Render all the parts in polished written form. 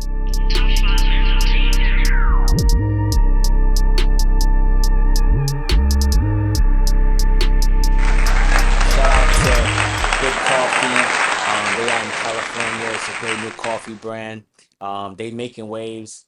Shout out to Good Coffee. They out in California. It's a great new coffee brand. They making waves.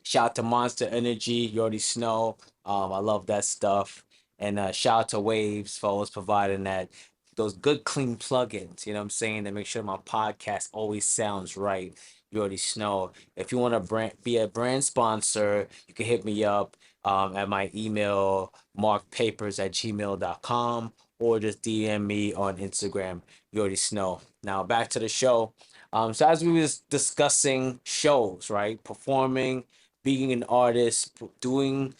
Shout out to Monster Energy. You already know. I love that stuff. And shout out to Waves for always providing that those good clean plugins. You know what I'm saying? To make sure my podcast always sounds right. You already know. If you want to be a brand sponsor, you can hit me up at my email markpapers@gmail.com or just DM me on Instagram. You already know. Now back to the show. So as we was discussing shows, right? Performing, being an artist, doing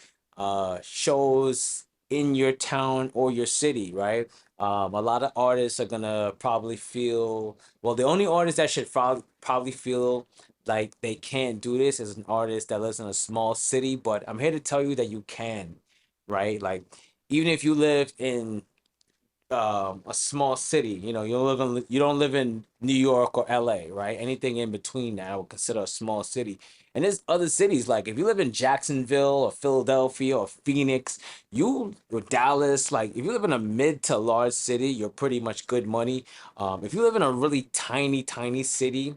shows in your town or your city, right? A lot of artists are gonna probably feel well. The only artist that should probably feel like they can't do this is an artist that lives in a small city. But I'm here to tell you that you can, right? Like even if you live in a small city. You don't live in New York or LA, right? Anything in between that I would consider a small city. And there's other cities like if you live in Jacksonville or Philadelphia or Phoenix, you or Dallas, like if you live in a mid to large city, you're pretty much good money. If you live in a really tiny city,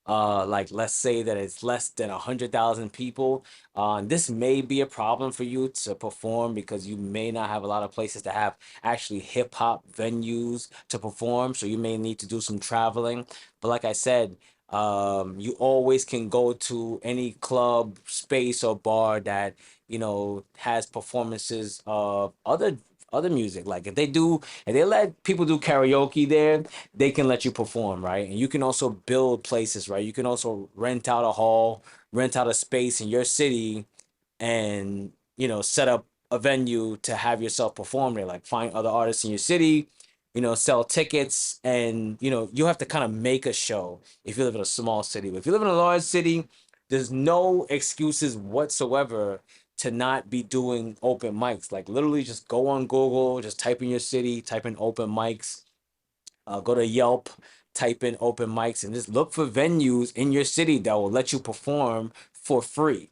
like let's say that it's less than 100,000 people, this may be a problem for you to perform because you may not have a lot of places to have actually hip hop venues to perform, so you may need to do some traveling. But like I said, you always can go to any club space or bar that has performances of other music. Like if they let people do karaoke there, they can let you perform, right? And you can also build places, right? You can also rent out a hall, rent out a space in your city, and set up a venue to have yourself perform there. Like find other artists in your city, sell tickets, and you have to kind of make a show if you live in a small city. But if you live in a large city, there's no excuses whatsoever to not be doing open mics. Like literally just go on Google, just type in your city, type in open mics, go to Yelp, type in open mics, and just look for venues in your city that will let you perform for free.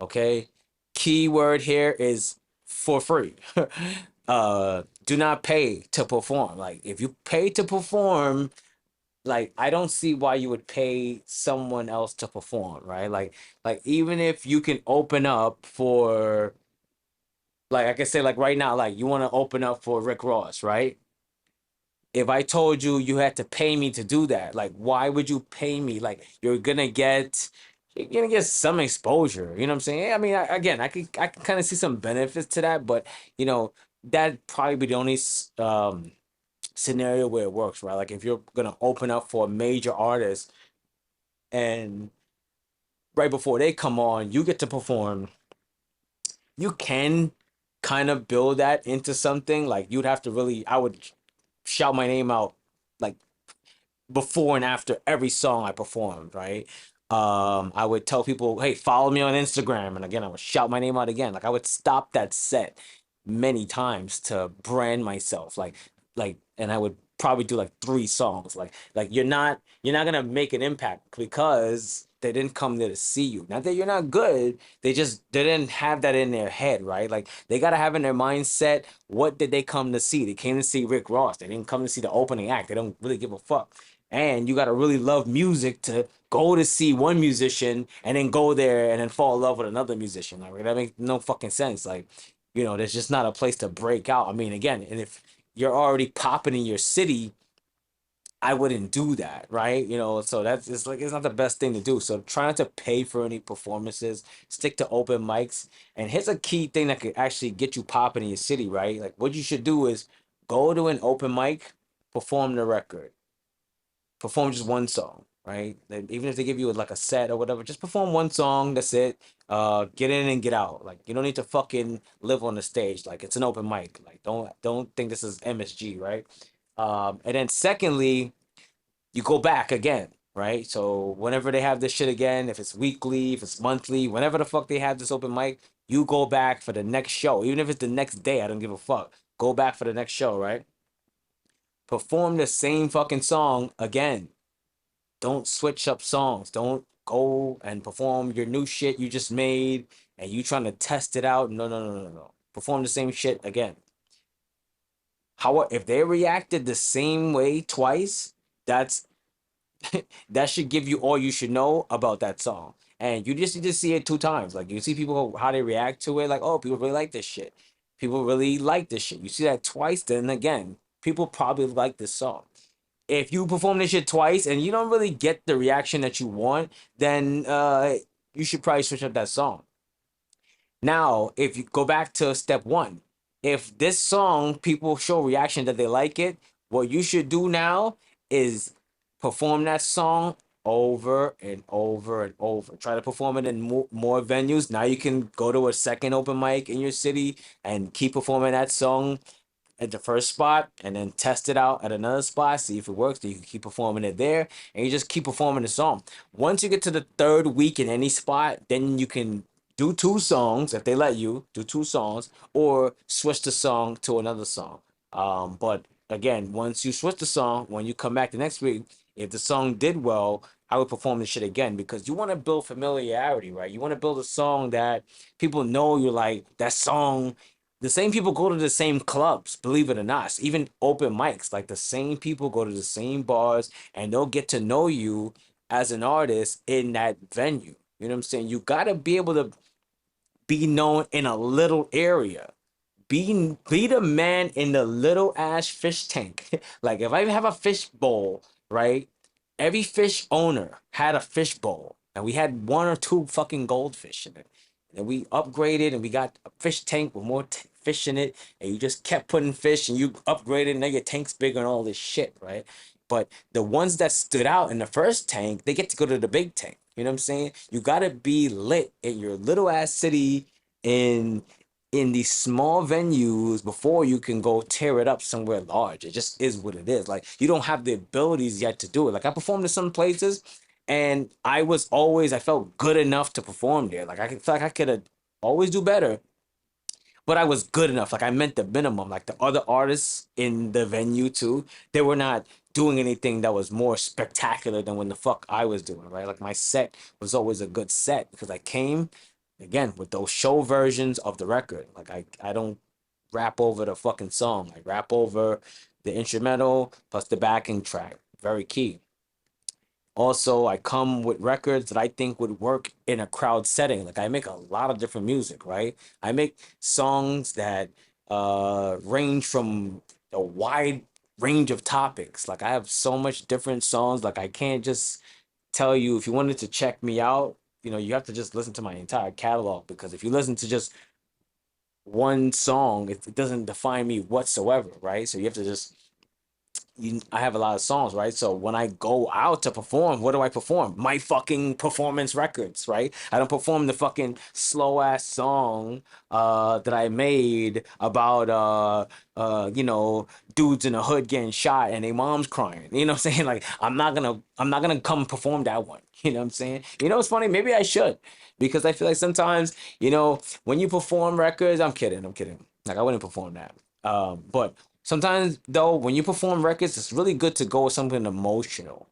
Okay. Keyword here is for free. Do not pay to perform. Like if you pay to perform, like I don't see why you would pay someone else to perform, right? Like even if you can open up for, like I can say, like right now, like you want to open up for Rick Ross, right? If I told you you had to pay me to do that, like why would you pay me? Like you're gonna get some exposure. You know what I'm saying? I mean, again, I can kind of see some benefits to that, but you know that probably be the only scenario where it works, right? Like if you're gonna open up for a major artist and right before they come on, you get to perform. You can kind of build that into something. Like you'd have to really, I would shout my name out like before and after every song I performed, right? I would tell people, hey, follow me on Instagram. And again, I would shout my name out again. Like I would stop that set many times to brand myself. And I would probably do like three songs. Like you're not gonna make an impact because they didn't come there to see you. Not that you're not good, they didn't have that in their head, right? Like they gotta have in their mindset, what did they come to see? They came to see Rick Ross. They didn't come to see the opening act. They don't really give a fuck. And you gotta really love music to go to see one musician and then go there and then fall in love with another musician. Like that makes no fucking sense. Like, there's just not a place to break out. I mean, again, and if you're already popping in your city, I wouldn't do that, right? So that's it's like it's not the best thing to do. So try not to pay for any performances. Stick to open mics. And here's a key thing that could actually get you popping in your city, right? Like what you should do is go to an open mic, perform the record, perform just one song, right? And even if they give you like a set or whatever, just perform one song. That's it. Get in and get out. Like you don't need to fucking live on the stage. Like it's an open mic. Like don't think this is MSG, right? And then secondly, you go back again, right? So whenever they have this shit again, if it's weekly, if it's monthly, whenever the fuck they have this open mic, you go back for the next show. Even if it's the next day, I don't give a fuck. Go back for the next show, right? Perform the same fucking song again. Don't switch up songs. Don't go and perform your new shit you just made and you trying to test it out. No, no, no, no, no. Perform the same shit again. How if they reacted the same way twice, that's that should give you all you should know about that song. And you just see it two times. Like you see people how they react to it. Like, oh, people really like this shit. People really like this shit. You see that twice, then again, people probably like this song. If you perform this shit twice and you don't really get the reaction that you want, then you should probably switch up that song. Now, if you go back to step one, if this song people show reaction that they like it, what you should do now is perform that song over and over and over. Try to perform it in more venues. Now you can go to a second open mic in your city and keep performing that song at the first spot and then test it out at another spot, see if it works. Then you can keep performing it there and you just keep performing the song. Once you get to the third week in any spot, then you can do two songs if they let you do two songs or switch the song to another song. But again, once you switch the song, when you come back the next week, if the song did well, I would perform this shit again because you want to build familiarity, right? You want to build a song that people know you like. That song, the same people go to the same clubs, believe it or not. Even open mics, like the same people go to the same bars and they'll get to know you as an artist in that venue. You know what I'm saying? You got to be able to be known in a little area. Be the man in the little ass fish tank. Like if I have a fish bowl, right? Every fish owner had a fish bowl, and we had one or two fucking goldfish in it. And we upgraded, and we got a fish tank with more fish in it, and you just kept putting fish, and you upgraded, and now your tank's bigger and all this shit, right? But the ones that stood out in the first tank, they get to go to the big tank. You know what I'm saying? You gotta be lit in your little ass city in these small venues before you can go tear it up somewhere large. It just is what it is. Like you don't have the abilities yet to do it. Like I performed in some places and I felt good enough to perform there. Like I feel like I could have always do better, but I was good enough. Like I meant the minimum. Like the other artists in the venue too, they were not doing anything that was more spectacular than when the fuck I was doing, right? Like my set was always a good set because I came again with those show versions of the record. Like I don't rap over the fucking song. I rap over the instrumental plus the backing track. Very key. Also, I come with records that I think would work in a crowd setting. Like I make a lot of different music, right? I make songs that range from a wide range of topics. Like I have so much different songs. Like I can't just tell you if you wanted to check me out, you have to just listen to my entire catalog because if you listen to just one song, it doesn't define me whatsoever, right? So you have to just I have a lot of songs, right? So when I go out to perform, what do I perform? My fucking performance records, right? I don't perform the fucking slow ass song that I made about dudes in the hood getting shot and their mom's crying. You know what I'm saying? Like I'm not gonna come perform that one. You know what I'm saying? You know what's funny? Maybe I should because I feel like sometimes, when you perform records, I'm kidding. Like I wouldn't perform that. But sometimes though, when you perform records, it's really good to go with something emotional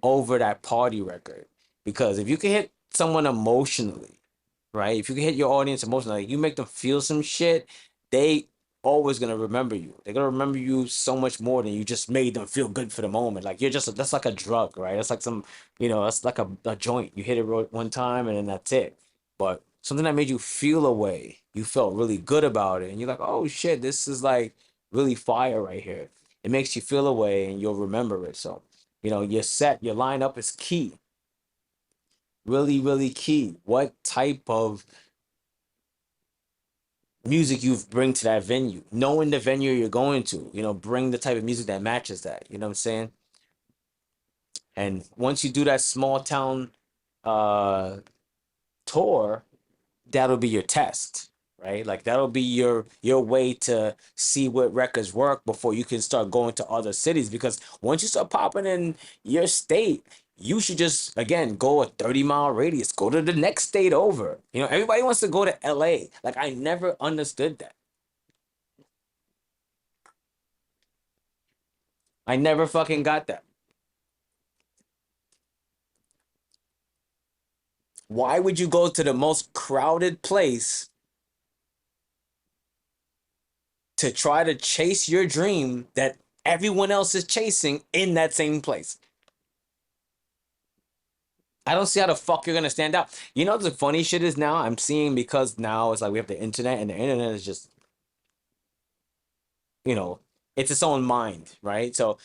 over that party record. Because if you can hit someone emotionally, right? If you can hit your audience emotionally, like you make them feel some shit, they always gonna remember you. They're gonna remember you so much more than you just made them feel good for the moment. Like that's like a drug, right? That's like that's like a joint. You hit it one time and then that's it. But something that made you feel a way, you felt really good about it, and you're like, oh shit, this is like really fire right here. It makes you feel a way and you'll remember it. So, your lineup is key. Really, really key. What type of music you bring to that venue, knowing the venue you're going to, bring the type of music that matches that. You know what I'm saying? And once you do that small town uh tour, that'll be your test, right? Like that'll be your way to see what records work before you can start going to other cities. Because once you start popping in your state, you should just again go a 30-mile radius, go to the next state over. Everybody wants to go to LA. Like I never understood that. I never fucking got that. Why would you go to the most crowded place to try to chase your dream that everyone else is chasing in that same place? I don't see how the fuck you're gonna stand out. You know the funny shit is now I'm seeing because now it's like we have the internet and the internet is just, you know, it's its own mind, right? So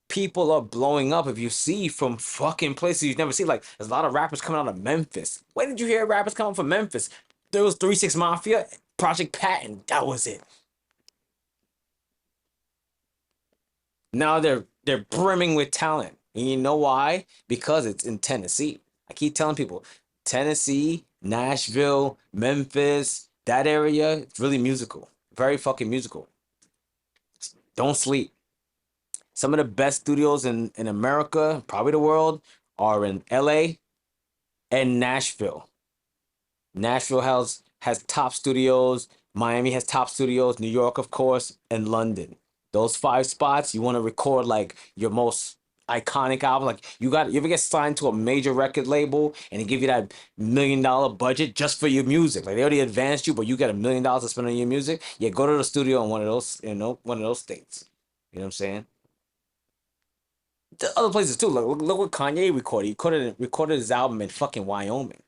people are blowing up if you see from fucking places you've never seen. Like there's a lot of rappers coming out of Memphis. When did you hear rappers coming from Memphis? There was 3 6 Mafia, Project Patton. That was it. Now they're brimming with talent. And you know why? Because it's in Tennessee. I keep telling people, Tennessee, Nashville, Memphis, that area, it's really musical. Very fucking musical. Don't sleep. Some of the best studios in America, probably the world, are in LA and Nashville. Nashville has top studios. Miami has top studios. New York, of course, and London. Those five spots, you want to record like your most iconic album. Like you ever get signed to a major record label and they give you that $1 million budget just for your music. Like they already advanced you, but you get $1 million to spend on your music. Yeah, go to the studio in one of those, one of those states. You know what I'm saying? The other places too. Look what Kanye recorded. He recorded his album in fucking Wyoming.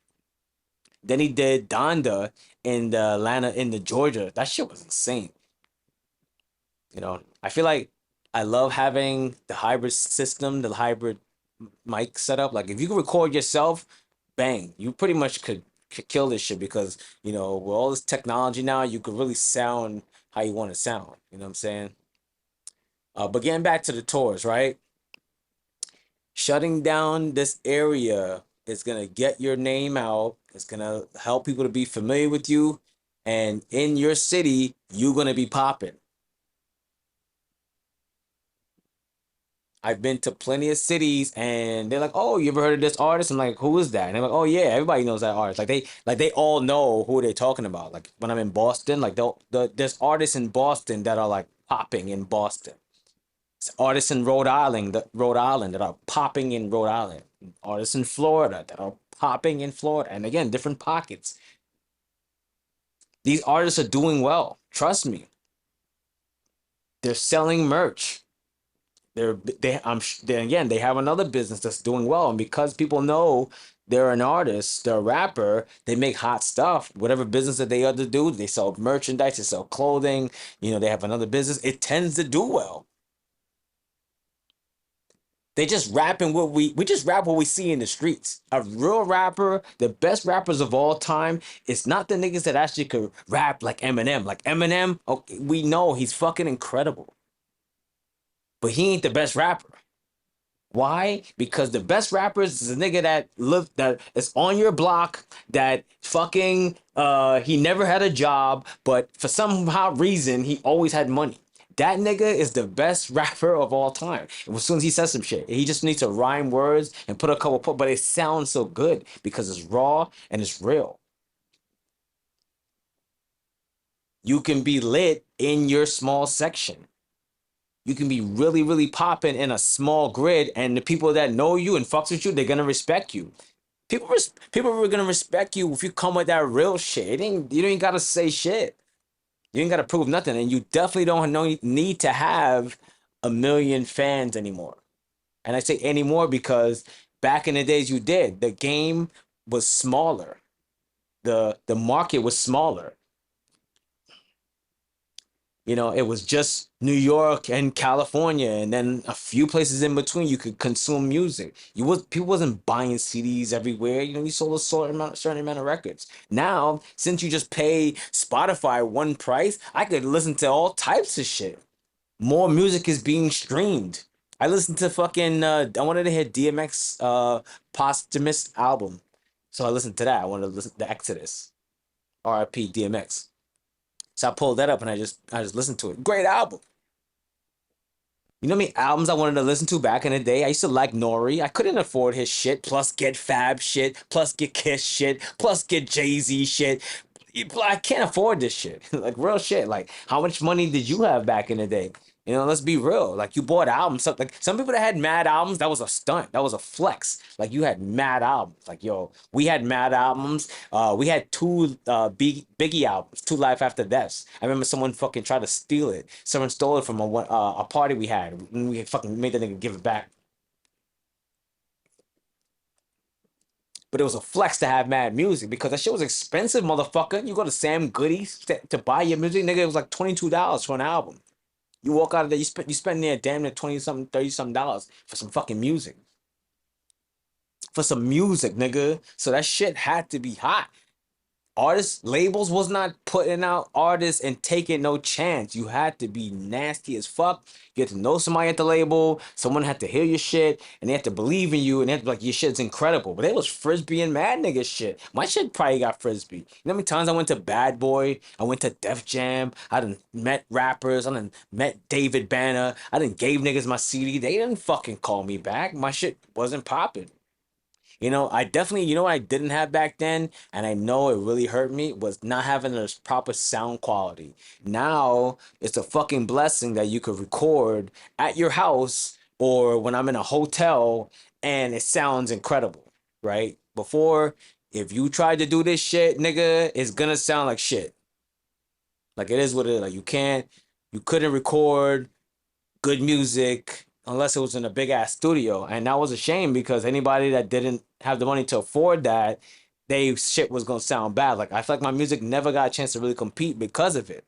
Then he did Donda in the Atlanta, in the Georgia. That shit was insane. I feel like I love having the hybrid system, the hybrid mic setup. Like if you can record yourself, bang, you pretty much could kill this shit because with all this technology now, you could really sound how you want to sound. You know what I'm saying? But getting back to the tours, right? Shutting down this area is gonna get your name out. It's gonna help people to be familiar with you, and in your city, you're gonna be popping. I've been to plenty of cities, and they're like, "Oh, you ever heard of this artist?" I'm like, "Who is that?" And they're like, "Oh yeah, everybody knows that artist." Like they all know who they're talking about. Like when I'm in Boston, like there's artists in Boston that are like popping in Boston. Artists in Rhode Island that are popping in Rhode Island. Artists in Florida that are popping in Florida. And again, different pockets. These artists are doing well. Trust me. They're selling merch. Again, they have another business that's doing well. And because people know they're an artist, they're a rapper, they make hot stuff. Whatever business that they other do, they sell merchandise, they sell clothing, they have another business. It tends to do well. They just rapping what we just rap what we see in the streets. A real rapper, the best rappers of all time, it's not the niggas that actually could rap like Eminem. Like Eminem, okay, we know he's fucking incredible, but he ain't the best rapper. Why? Because the best rappers is a nigga that is on your block that fucking he never had a job, but for somehow reason he always had money. That nigga is the best rapper of all time. And as soon as he says some shit, he just needs to rhyme words and put a couple but it sounds so good because it's raw and it's real. You can be lit in your small section. You can be really, really popping in a small grid, and the people that know you and fucks with you, they're gonna respect you. People are gonna respect you if you come with that real shit. You ain't gotta say shit. You ain't gotta prove nothing, and you definitely don't need to have 1 million fans anymore. And I say anymore because back in the days you did. The game was smaller. The market was smaller. It was just New York and California, and then a few places in between you could consume music. People wasn't buying CDs everywhere. You sold a certain amount of records. Now, since you just pay Spotify one price, I could listen to all types of shit. More music is being streamed. I listened to fucking I wanted to hear DMX posthumous album. So I listened to that. I wanted to listen to Exodus. RIP DMX. So I pulled that up and I just listened to it. Great album. You know how many albums I wanted to listen to back in the day? I used to like Nori. I couldn't afford his shit, plus get Fab shit, plus get Kiss shit, plus get Jay-Z shit. I can't afford this shit. Like real shit. Like how much money did you have back in the day? You know, let's be real. Like you bought albums. Like some people that had mad albums, that was a stunt. That was a flex. Like you had mad albums. Like yo, we had mad albums. We had two Biggie albums, two Life After Deaths. I remember someone fucking tried to steal it. Someone stole it from a party we had, and we fucking made the nigga give it back. But it was a flex to have mad music because that shit was expensive, motherfucker. You go to Sam Goody's to buy your music, nigga. It was like $22 for an album. You walk out of there, you spend there damn near 20 something, 30 something dollars for some fucking music. For some music, nigga. So that shit had to be hot. Artists, labels was not putting out artists and taking no chance. You had to be nasty as fuck. You had to know somebody at the label. Someone had to hear your shit and they had to believe in you and they had to be like, your shit's incredible. But it was Frisbee and Mad Nigga shit. My shit probably got Frisbee. You know how many times I went to Bad Boy? I went to Def Jam. I done met rappers. I done met David Banner. I done gave niggas my CD. They didn't fucking call me back. My shit wasn't popping. You know, I definitely, you know what I didn't have back then, and I know it really hurt me, was not having a proper sound quality. Now, it's a fucking blessing that you could record at your house or when I'm in a hotel and it sounds incredible, right? Before, if you tried to do this shit, nigga, it's gonna sound like shit. Like it is what it is. Like you couldn't record good music unless it was in a big ass studio. And that was a shame because anybody that didn't have the money to afford that, they shit was gonna sound bad. Like I feel like my music never got a chance to really compete because of it.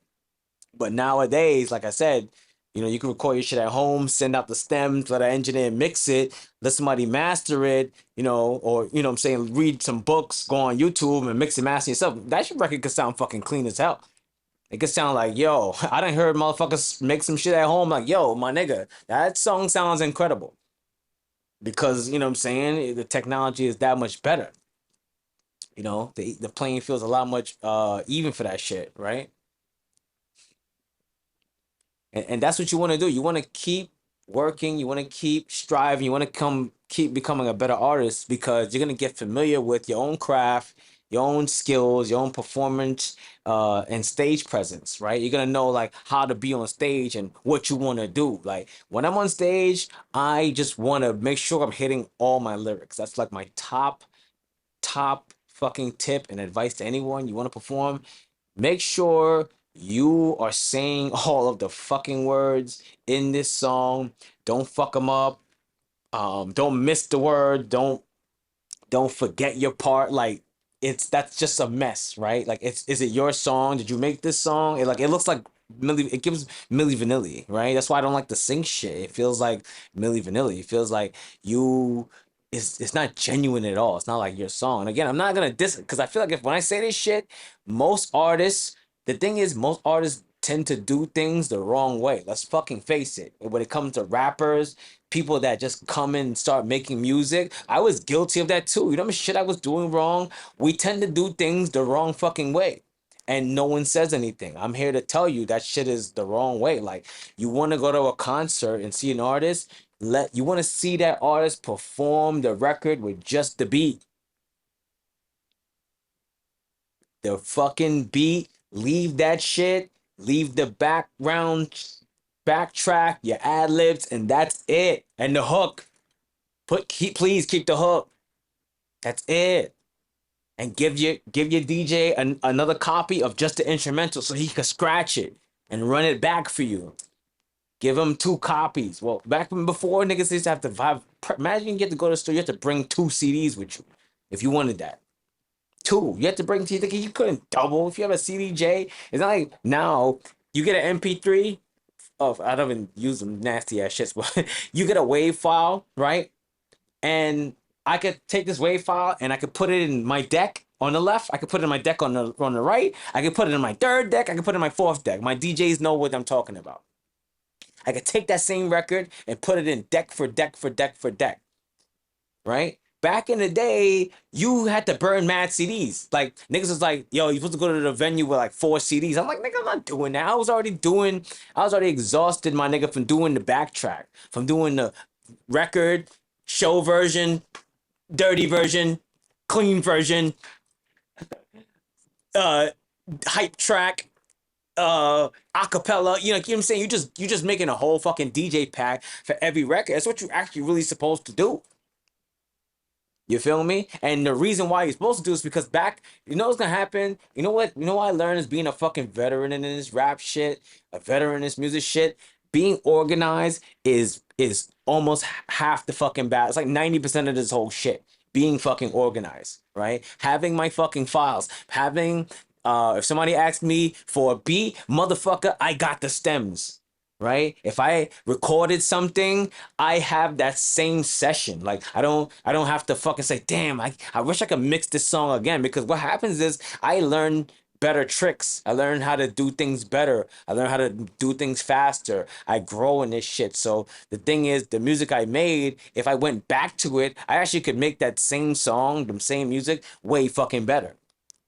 But nowadays, like I said, you know, you can record your shit at home, send out the stems, let an engineer mix it, let somebody master it, you know, or you know what I'm saying, read some books, go on YouTube and mix and master yourself. That shit record could sound fucking clean as hell. It could sound like, yo, I done heard motherfuckers make some shit at home. Like, yo, my nigga, that song sounds incredible. Because, you know what I'm saying? The technology is that much better. You know, the playing field's a lot much even for that shit, right? And that's what you want to do. You want to keep working, you want to keep striving, you want to keep becoming a better artist because you're gonna get familiar with your own craft, your own skills, your own performance, and stage presence, right? You're gonna know like how to be on stage and what you want to do. Like when I'm on stage, I just want to make sure I'm hitting all my lyrics. That's like my top fucking tip and advice to anyone you want to perform. Make sure you are saying all of the fucking words in this song. Don't fuck them up. Don't miss the word. Don't forget your part. Like that's just a mess, right? Like it's is it your song? Did you make this song? It looks like it gives Milli Vanilli, right? That's why I don't like to sing shit. It feels like Milli Vanilli. It feels like you it's not genuine at all. It's not like your song. And again, I'm not gonna diss it because I feel like if when I say this shit, most artists, the thing is most artists tend to do things the wrong way. Let's fucking face it. When it comes to rappers, people that just come in and start making music. I was guilty of that too. You know how much shit I was doing wrong? We tend to do things the wrong fucking way. And no one says anything. I'm here to tell you that shit is the wrong way. Like you want to go to a concert and see an artist, let you want to see that artist perform the record with just the beat. The fucking beat, leave that shit, leave the backtrack, your ad libs, and that's it. And the hook. Please keep the hook. That's it. And give your DJ another copy of just the instrumental so he can scratch it and run it back for you. Give him two copies. Well, back before niggas used to have to have. Imagine you get to go to the store, you have to bring two CDs with you if you wanted that. Two. You have to bring two. You couldn't double if you have a CDJ. It's not like now you get an MP3 of I don't even use them nasty ass shits, but you get a wave file, right? And I could take this wave file and I could put it in my deck on the left. I could put it in my deck on the right. I could put it in my third deck. I could put it in my fourth deck. My DJs know what I'm talking about. I could take that same record and put it in deck for deck for deck for deck, right? Back in the day, you had to burn mad CDs. Like niggas was like, yo, you supposed to go to the venue with like 4 CDs. I'm like, nigga, I'm not doing that. I was already exhausted, my nigga, from doing the backtrack, from doing the record, show version, dirty version, clean version, uh, hype track, acapella, you know what I'm saying? You just making a whole fucking DJ pack for every record. That's what you actually really supposed to do. You feel me? And the reason why you're supposed to do is because back, you know what's gonna happen? You know what? You know what I learned is being a fucking veteran in this rap shit, a veteran in this music shit. Being organized is almost half the fucking battle. It's like 90% of this whole shit. Being fucking organized, right? Having my fucking files, having if somebody asked me for a beat, motherfucker, I got the stems, right? If I recorded something, I have that same session. Like I don't have to fucking say, damn, I wish I could mix this song again, because what happens is I learn better tricks. I learn how to do things better. I learn how to do things faster. I grow in this shit. So the thing is, the music I made, if I went back to it, I actually could make that same song, the same music, way fucking better.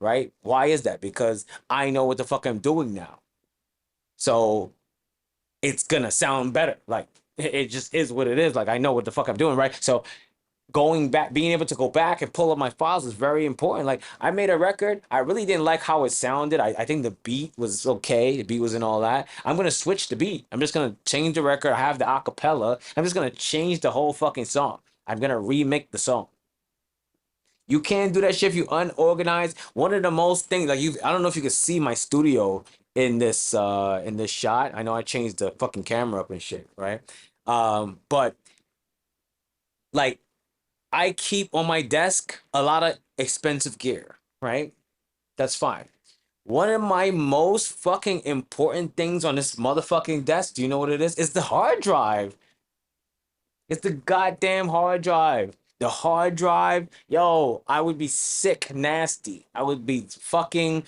Right? Why is that? Because I know what the fuck I'm doing now. So it's gonna sound better. Like it just is what it is. Like I know what the fuck I'm doing, right? So going back, being able to go back and pull up my files is very important. Like I made a record, I really didn't like how it sounded. I think the beat was okay, the beat wasn't all that. I'm gonna switch the beat. I'm just gonna change the record. I have the acapella. I'm just gonna change the whole fucking song. I'm gonna remake the song. You can't do that shit if you unorganized. One of the most things, like you, I don't know if you can see my studio in this shot. I know I changed the fucking camera up and shit, right? But like I keep on my desk a lot of expensive gear, right? That's fine. One of my most fucking important things on this motherfucking desk, do you know what it is? It's the hard drive. It's the goddamn hard drive. The hard drive, yo, I would be sick, nasty. I would be fucking,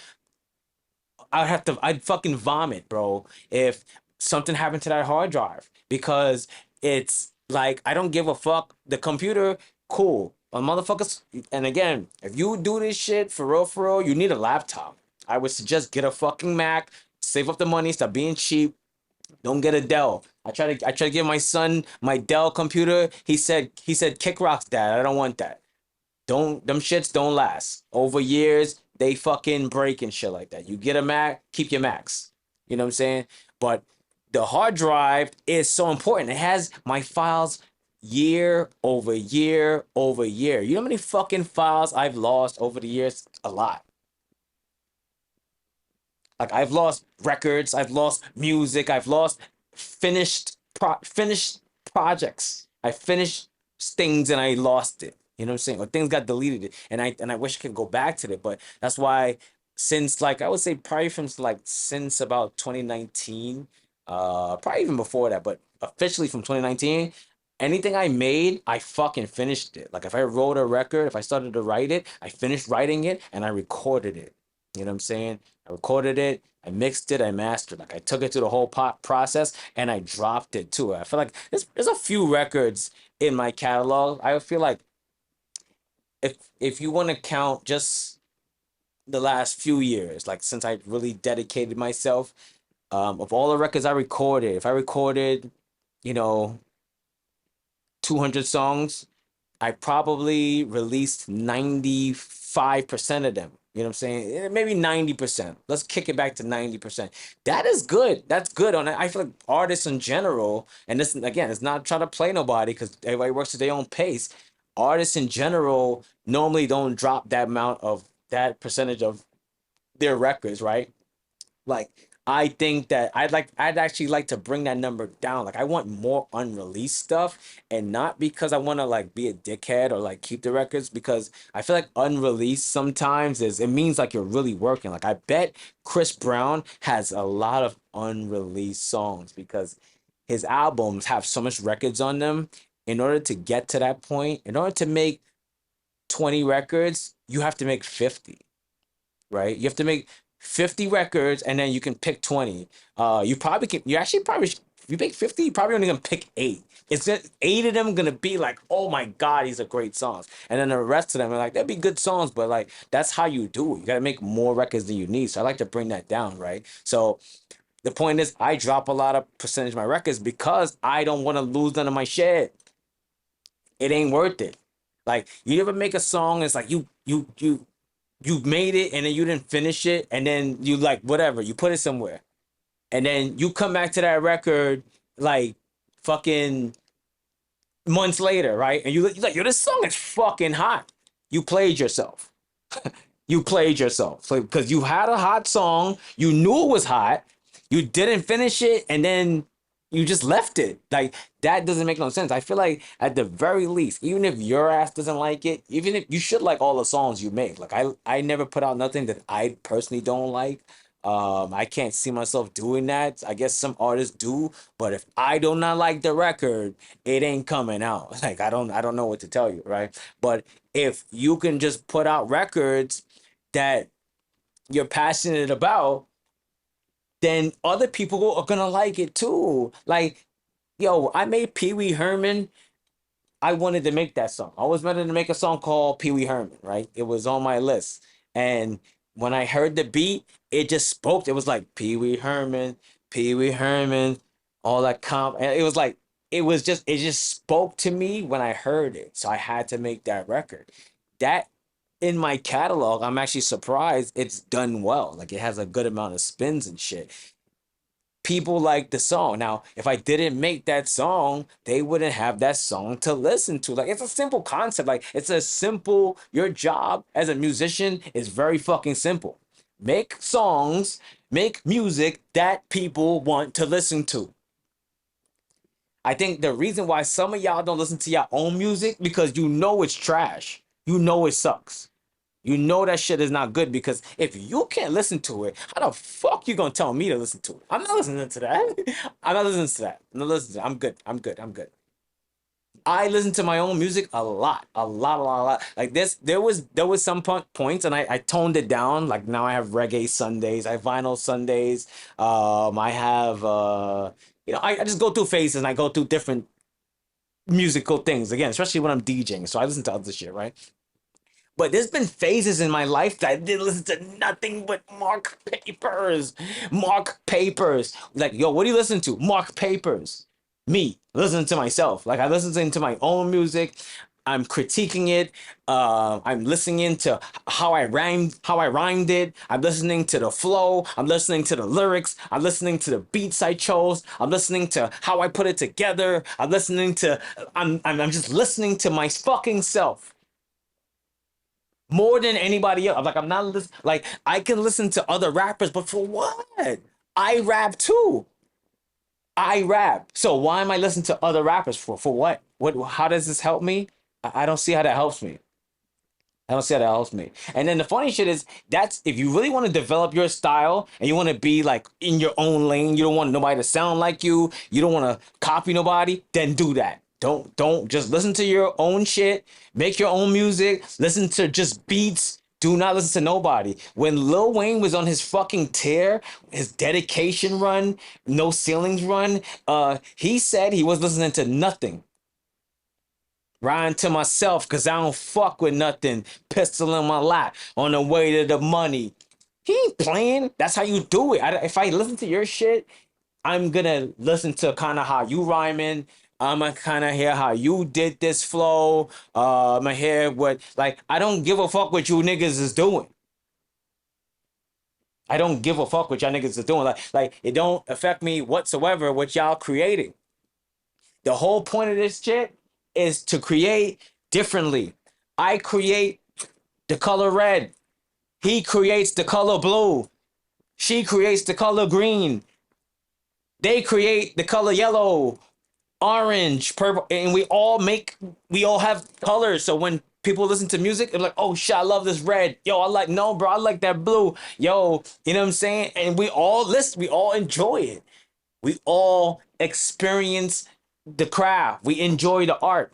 I'd fucking vomit, bro, if something happened to that hard drive. Because it's like, I don't give a fuck. The computer, cool. But motherfuckers, and again, if you do this shit for real, you need a laptop. I would suggest get a fucking Mac, save up the money, stop being cheap. Don't get a Dell. I try to give my son my Dell computer. He said kick rocks, dad. I don't want that. Don't them shits don't last. Over years, they fucking break and shit like that. You get a Mac, keep your Macs. You know what I'm saying? But the hard drive is so important. It has my files year over year over year. You know how many fucking files I've lost over the years? A lot. Like I've lost records, I've lost music, I've lost finished projects. I finished things and I lost it. You know what I'm saying? Or things got deleted, and I wish I could go back to it. But that's why since like I would say probably from like since about 2019, probably even before that, but officially from 2019, anything I made, I fucking finished it. Like if I wrote a record, if I started to write it, I finished writing it and I recorded it. You know what I'm saying? I recorded it, I mixed it, I mastered. Like I took it through the whole pot process and I dropped it too. I feel like there's a few records in my catalog. I feel like if you want to count just the last few years, like since I really dedicated myself, of all the records I recorded, if I recorded, you know, 200 songs, I probably released 95% of them. You know what I'm saying? Maybe 90%. Let's kick it back to 90%. That is good. That's good on it. I feel like artists in general, and this again, it's not trying to play nobody because everybody works at their own pace. Artists in general normally don't drop that amount of that percentage of their records, right? Like I think that I'd actually like to bring that number down. Like I want more unreleased stuff, and not because I want to like be a dickhead or like keep the records, because I feel like unreleased sometimes is it means like you're really working. Like I bet Chris Brown has a lot of unreleased songs because his albums have so much records on them. In order to get to that point, in order to make 20 records, you have to make 50, right? You have to make 50 records and then you can pick 20. You probably can, you actually probably, if you pick 50, you probably only gonna pick eight. It's just eight of them gonna be like, oh my God, these are great songs. And then the rest of them are like, they'd be good songs, but like, that's how you do it. You gotta make more records than you need. So I like to bring that down, right? So the point is, I drop a lot of percentage of my records because I don't wanna lose none of my shit. It ain't worth it. Like, you ever make a song, it's like you made it and then you didn't finish it and then you like whatever you put it somewhere, and then you come back to that record like fucking months later, right? And you're like, yo, this song is fucking hot. You played yourself. You played yourself. So because you had a hot song, you knew it was hot, you didn't finish it, and then you just left it. Like that doesn't make no sense. I feel like at the very least, even if your ass doesn't like it, even if you should like all the songs you make. Like I never put out nothing that I personally don't like. I can't see myself doing that. I guess some artists do, but if I do not like the record, it ain't coming out. Like I don't know what to tell you, right? But if you can just put out records that you're passionate about, then other people are gonna like it too. Like, yo, I made Pee Wee Herman. I wanted to make that song. I was ready to make a song called Pee Wee Herman, right? It was on my list. And when I heard the beat, it just spoke. It was like Pee Wee Herman, all that comp. And it was like, it just spoke to me when I heard it. So I had to make that record. That in my catalog, I'm actually surprised it's done well. Like it has a good amount of spins and shit. People like the song. Now, if I didn't make that song, they wouldn't have that song to listen to. Like it's a simple concept. Like it's a simple, your job as a musician is very fucking simple. Make songs, make music that people want to listen to. I think the reason why some of y'all don't listen to your own music because you know it's trash. You know it sucks. You know that shit is not good because if you can't listen to it, how the fuck you gonna tell me to listen to it? I'm not listening to that. I'm not listening to that. I'm not listening to that. I'm good. I'm good. I'm good. I listen to my own music a lot, a lot, a lot, a lot. Like this, there was some points, and I toned it down. Like now I have reggae Sundays, I have vinyl Sundays. I have I just go through phases and I go through different musical things again, especially when I'm DJing. So I listen to other shit, right? But there's been phases in my life that I didn't listen to nothing but Mark Papers. Mark Papers. Like, yo, what do you listen to? Mark Papers. Me, listening to myself. Like I listen to my own music. I'm critiquing it. I'm listening to how I rhymed it. I'm listening to the flow. I'm listening to the lyrics. I'm listening to the beats I chose. I'm listening to how I put it together. I'm just listening to my fucking self more than anybody else. Like I'm not like I can listen to other rappers, but for what? I rap too. I rap. So why am I listening to other rappers for? For what? What? How does this help me? I don't see how that helps me. I don't see how that helps me. And then the funny shit is that's if you really want to develop your style and you want to be like in your own lane, you don't want nobody to sound like you don't want to copy nobody, then do that. Don't just listen to your own shit, make your own music, listen to just beats. Do not listen to nobody. When Lil Wayne was on his fucking tear, his dedication run, no ceilings run, he said he was listening to nothing. Riding to myself because I don't fuck with nothing. Pistol in my lap on the way to the money. He ain't playing. That's how you do it. If I listen to your shit, I'm gonna listen to kind of how you rhyming. I'm gonna kind of hear how you did this flow. I'm gonna hear what, like, I don't give a fuck what you niggas is doing. I don't give a fuck what y'all niggas is doing. Like it don't affect me whatsoever what y'all creating. The whole point of this shit is to create differently. I create the color red. He creates the color blue. She creates the color green. They create the color yellow, orange, purple, and we all have colors. So when people listen to music, they're like, oh shit, I love this red. Yo, no, bro, I like that blue. Yo, you know what I'm saying? And we all enjoy it. We all experience the craft. We enjoy the art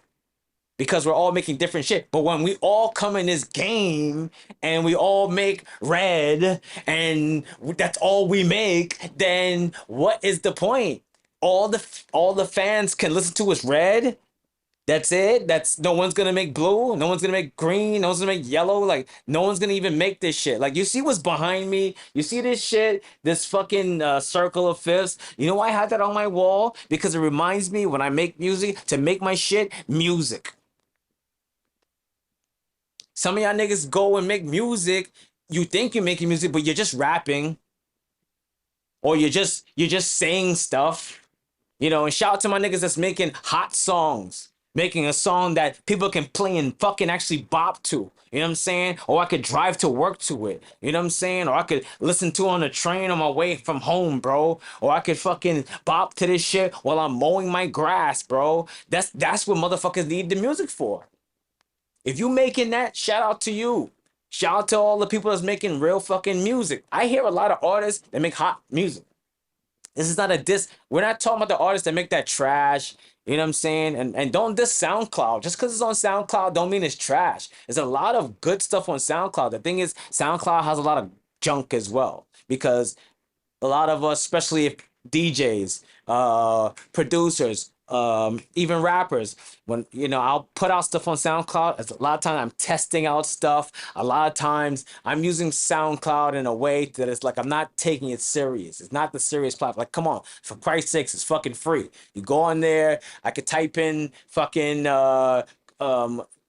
because we're all making different shit. But when we all come in this game and we all make red and that's all we make, then what is the point? All the fans can listen to is red. That's it. That's no one's gonna make blue. No one's gonna make green. No one's gonna make yellow. Like no one's gonna even make this shit. Like you see what's behind me. You see this shit. This fucking circle of fifths. You know why I had that on my wall? Because it reminds me when I make music to make my shit music. Some of y'all niggas go and make music. You think you're making music, but you're just rapping. or you're just saying stuff, and shout out to my niggas that's making hot songs, making a song that people can play and fucking actually bop to. You know what I'm saying? Or I could drive to work to it. You know what I'm saying? Or I could listen to it on the train on my way from home, bro. Or I could fucking bop to this shit while I'm mowing my grass, bro. That's what motherfuckers need the music for. If you making that, shout out to you. Shout out to all the people that's making real fucking music. I hear a lot of artists that make hot music. This is not a diss. We're not talking about the artists that make that trash. You know what I'm saying? And don't diss SoundCloud. Just because it's on SoundCloud don't mean it's trash. There's a lot of good stuff on SoundCloud. The thing is, SoundCloud has a lot of junk as well. Because a lot of us, especially if DJs, producers, even rappers, when I'll put out stuff on SoundCloud. As a lot of times I'm testing out stuff. A lot of times I'm using SoundCloud in a way that it's like I'm not taking it serious. It's not the serious platform. Like, come on, for Christ's sakes, it's fucking free. You go on there. I could type in fucking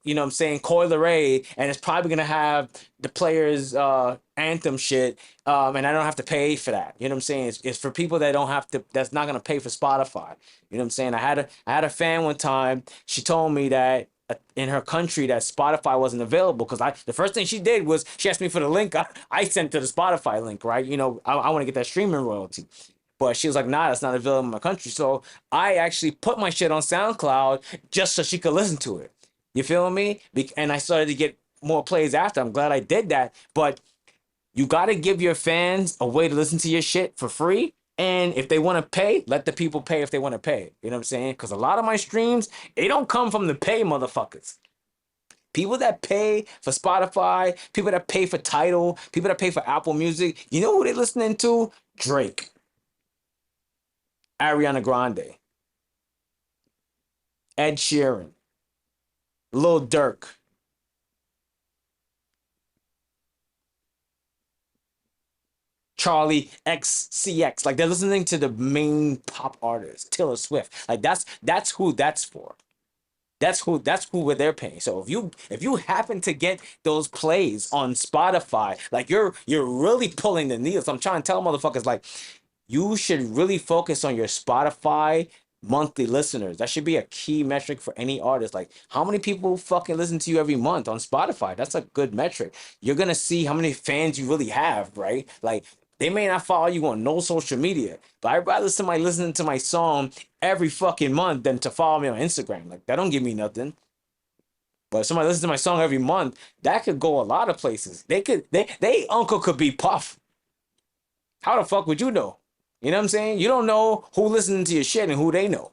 you know what I'm saying, Coil Ray, and it's probably gonna have the players anthem shit, and I don't have to pay for that. You know what I'm saying? It's for people that don't have to, that's not gonna pay for Spotify. You know what I'm saying? I had a fan one time. She told me that in her country that Spotify wasn't available because the first thing she did was she asked me for the link. I sent to the Spotify link, right? I want to get that streaming royalty. But she was like, nah, that's not available in my country. So I actually put my shit on SoundCloud just so she could listen to it. You feel me? And I started to get more plays after. I'm glad I did that. But you got to give your fans a way to listen to your shit for free. And if they want to pay, let the people pay if they want to pay. You know what I'm saying? Because a lot of my streams, they don't come from the pay motherfuckers. People that pay for Spotify, people that pay for Tidal, people that pay for Apple Music, you know who they listening to? Drake, Ariana Grande, Ed Sheeran, Lil Durk, Charlie XCX. Like they're listening to the main pop artists, Taylor Swift. Like that's who that's for. That's who they're paying. So if you happen to get those plays on Spotify, like you're really pulling the needle. So I'm trying to tell motherfuckers like you should really focus on your Spotify monthly listeners. That should be a key metric for any artist. Like, how many people fucking listen to you every month on Spotify? That's a good metric. You're gonna see how many fans you really have, right? Like, they may not follow you on no social media, but I'd rather somebody listening to my song every fucking month than to follow me on Instagram. Like, that don't give me nothing. But if somebody listens to my song every month, that could go a lot of places. They uncle could be Puff. How the fuck would you know? You know what I'm saying? You don't know who listening to your shit and who they know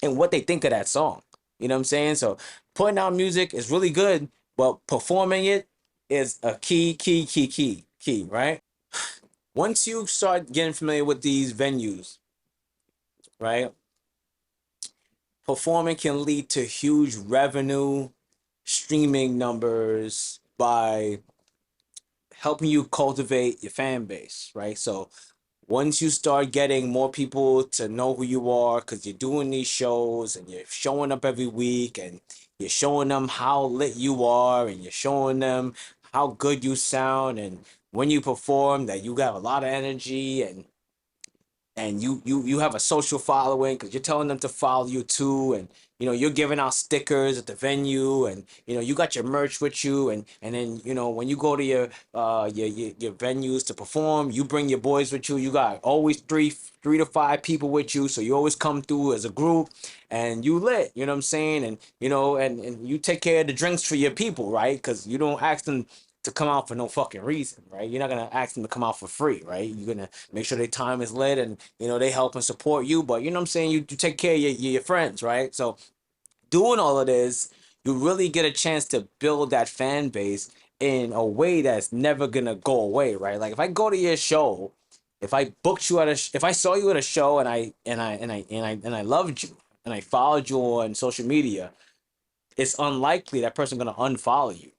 and what they think of that song. You know what I'm saying? So putting out music is really good, but performing it is a key, right? Once you start getting familiar with these venues, right? Performing can lead to huge revenue, streaming numbers by helping you cultivate your fan base, right? So once you start getting more people to know who you are because you're doing these shows and you're showing up every week and you're showing them how lit you are and you're showing them how good you sound and when you perform that you got a lot of energy and you have a social following because you're telling them to follow you too, and you're giving out stickers at the venue, and you got your merch with you, and then when you go to your venues to perform, you bring your boys with you. You got always three to five people with you, so you always come through as a group and you lit. You know what I'm saying? And and you take care of the drinks for your people, right? Because you don't ask them to come out for no fucking reason, right? You're not gonna ask them to come out for free, right? You're gonna make sure their time is lit and they help and support you. But you know what I'm saying? You take care of your friends, right? So doing all of this, you really get a chance to build that fan base in a way that's never gonna go away, right? Like if I go to your show, if I booked you if I saw you at a show and I loved you and I followed you on social media, it's unlikely that person gonna unfollow you.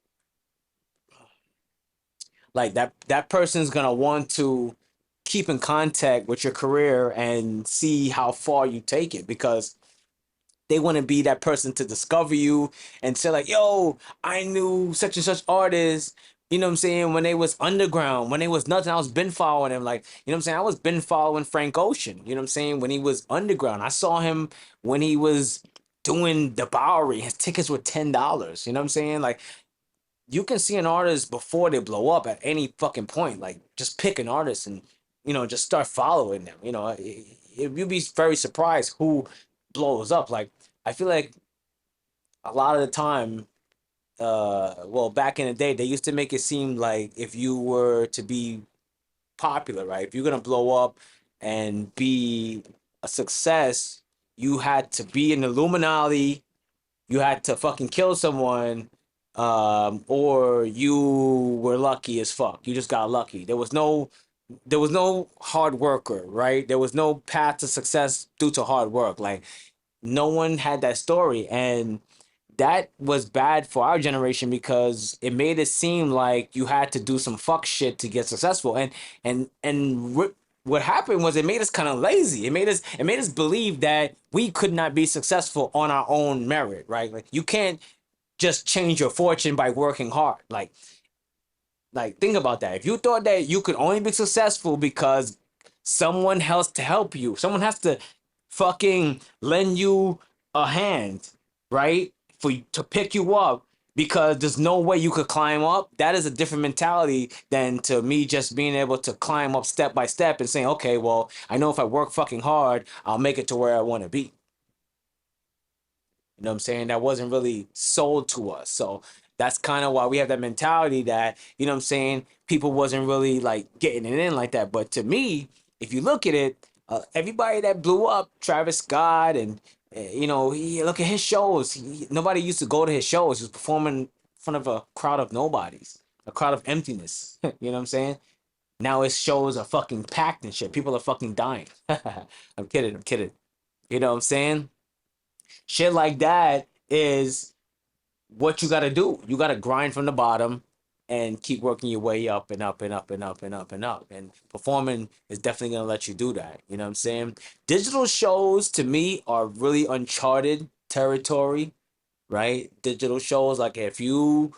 Like that person's gonna want to keep in contact with your career and see how far you take it because they want to be that person to discover you and say like, yo, I knew such and such artist You know what I'm saying? When they was underground, when they was nothing, I was been following him. Like, you know what I'm saying? I was been following Frank Ocean. You know what I'm saying? When he was underground. I saw him when he was doing the Bowery. His tickets were $10. You know what I'm saying? Like, you can see an artist before they blow up at any fucking point. Like, just pick an artist and, just start following them. You'd be very surprised who blows up. Like, I feel like a lot of the time, well, back in the day, they used to make it seem like if you were to be popular, right? If you're gonna blow up and be a success, you had to be in the Illuminati, you had to fucking kill someone, or you were lucky as fuck. You just got lucky. There was no hard worker, right? There was no path to success due to hard work. Like, no one had that story, and that was bad for our generation because it made it seem like you had to do some fuck shit to get successful. What happened was it made us kind of lazy. It made us believe that we could not be successful on our own merit, right? Like, you can't just change your fortune by working hard. Like, think about that. If you thought that you could only be successful because someone else to help you, someone has to fucking lend you a hand, right? To pick you up because there's no way you could climb up. That is a different mentality than to me just being able to climb up step by step and saying, okay, well, I know if I work fucking hard, I'll make it to where I want to be. You know what I'm saying? That wasn't really sold to us. So that's kind of why we have that mentality that, you know what I'm saying, people wasn't really like getting it in like that. But to me, if you look at it, everybody that blew up, Travis Scott, and look at his shows. Nobody used to go to his shows. He was performing in front of a crowd of nobodies, a crowd of emptiness. You know what I'm saying? Now his shows are fucking packed and shit. People are fucking dying. I'm kidding. I'm kidding. You know what I'm saying? Shit like that is what you got to do. You got to grind from the bottom and keep working your way up and up and up and up and up and up. And performing is definitely going to let you do that. You know what I'm saying? Digital shows to me are really uncharted territory, right? Digital shows, like, if you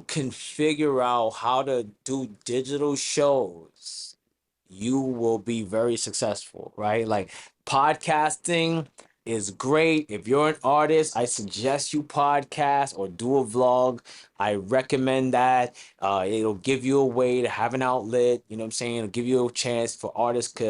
can figure out how to do digital shows, you will be very successful, right? Like, podcasting is great. If you're an artist, I suggest you podcast or do a vlog. I recommend that. It'll give you a way to have an outlet. You know what I'm saying? It'll give you a chance for artists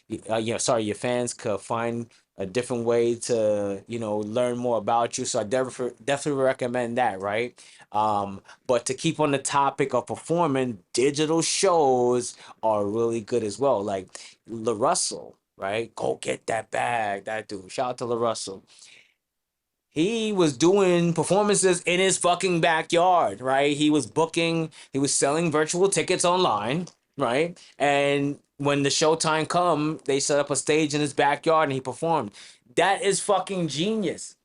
your fans could find a different way to, learn more about you. So I definitely recommend that, right? But to keep on the topic of performing, digital shows are really good as well. Like LaRussell, right? Go get that bag. That dude. Shout out to LaRussell. He was doing performances in his fucking backyard, right? He was selling virtual tickets online, right? And when the showtime come, they set up a stage in his backyard and he performed. That is fucking genius.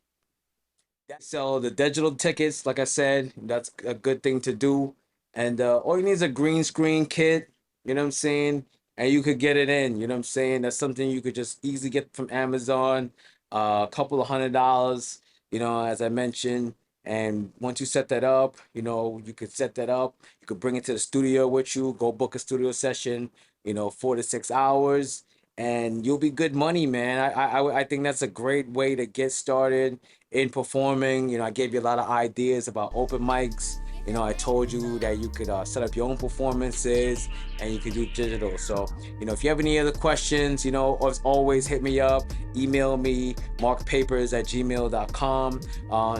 So the digital tickets, like I said, that's a good thing to do. And all you need is a green screen kit, you know what I'm saying? And you could get it in, you know what I'm saying? That's something you could just easily get from Amazon, a couple of $100, as I mentioned. And once you set that up, you could set that up. You could bring it to the studio with you, go book a studio session, 4 to 6 hours, and you'll be good money, man. I think that's a great way to get started in performing. I gave you a lot of ideas about open mics. I told you that you could set up your own performances and you could do digital. So, if you have any other questions, as always, hit me up, email me, markpapers@gmail.com.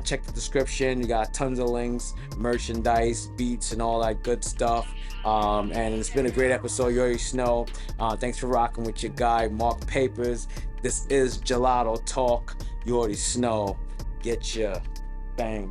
Check the description. You got tons of links, merchandise, beats, and all that good stuff. And it's been a great episode. You already know. Thanks for rocking with your guy, Mark Papers. This is Gelato Talk. You already know. Get your bang.